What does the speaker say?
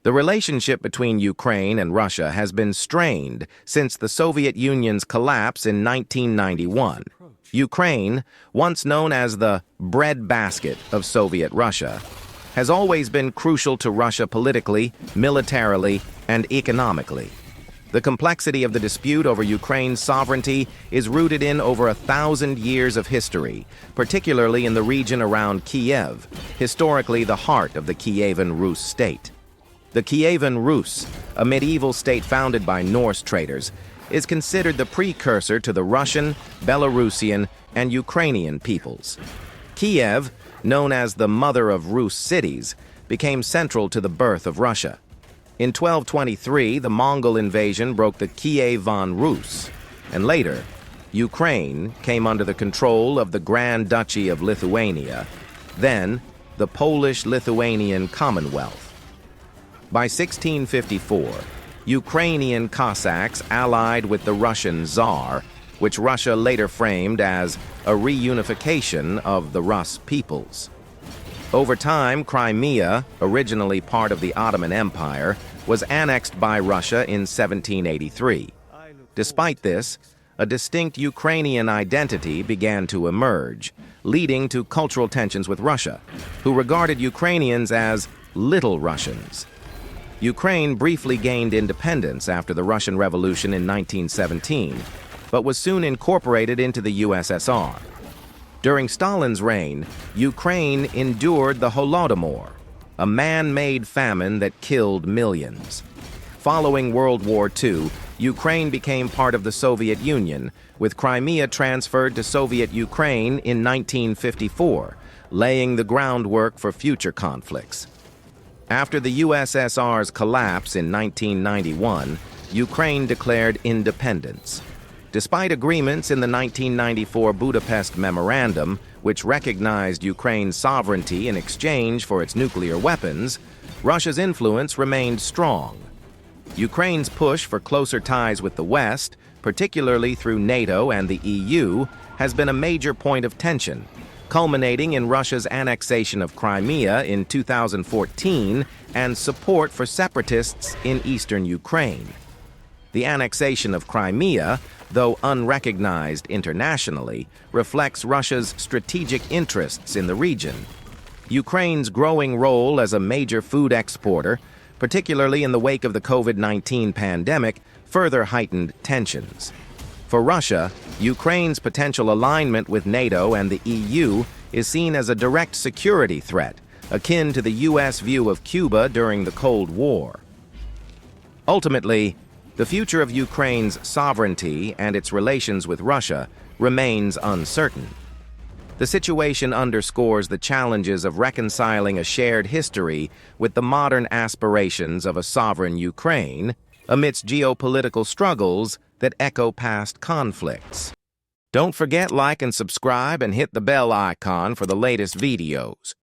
The relationship between Ukraine and Russia has been strained since the Soviet Union's collapse in 1991. Ukraine, once known as the breadbasket of Soviet Russia, has always been crucial to Russia politically, militarily, and economically. The complexity of the dispute over Ukraine's sovereignty is rooted in over 1,000 years of history, particularly in the region around Kiev, historically the heart of the Kievan Rus state. The Kievan Rus, a medieval state founded by Norse traders, is considered the precursor to the Russian, Belarusian, and Ukrainian peoples. Kiev, known as the mother of Rus cities, became central to the birth of Russia. In 1223, the Mongol invasion broke the Kievan Rus, and later, Ukraine came under the control of the Grand Duchy of Lithuania, then the Polish-Lithuanian Commonwealth. By 1654, Ukrainian Cossacks allied with the Russian Tsar, which Russia later framed as a reunification of the Rus peoples. Over time, Crimea, originally part of the Ottoman Empire, was annexed by Russia in 1783. Despite this, a distinct Ukrainian identity began to emerge, leading to cultural tensions with Russia, who regarded Ukrainians as Little Russians. Ukraine briefly gained independence after the Russian Revolution in 1917, but was soon incorporated into the USSR. During Stalin's reign, Ukraine endured the Holodomor, a man-made famine that killed millions. Following World War II, Ukraine became part of the Soviet Union, with Crimea transferred to Soviet Ukraine in 1954, laying the groundwork for future conflicts. After the USSR's collapse in 1991, Ukraine declared independence. Despite agreements in the 1994 Budapest Memorandum, which recognized Ukraine's sovereignty in exchange for its nuclear weapons, Russia's influence remained strong. Ukraine's push for closer ties with the West, particularly through NATO and the EU, has been a major point of tension, culminating in Russia's annexation of Crimea in 2014 and support for separatists in eastern Ukraine. The annexation of Crimea, though unrecognized internationally, reflects Russia's strategic interests in the region. Ukraine's growing role as a major food exporter, particularly in the wake of the COVID-19 pandemic, further heightened tensions. For Russia, Ukraine's potential alignment with NATO and the EU is seen as a direct security threat, akin to the U.S. view of Cuba during the Cold War. Ultimately, the future of Ukraine's sovereignty and its relations with Russia remains uncertain. The situation underscores the challenges of reconciling a shared history with the modern aspirations of a sovereign Ukraine amidst geopolitical struggles that echo past conflicts. Don't forget, like and subscribe and hit the bell icon for the latest videos.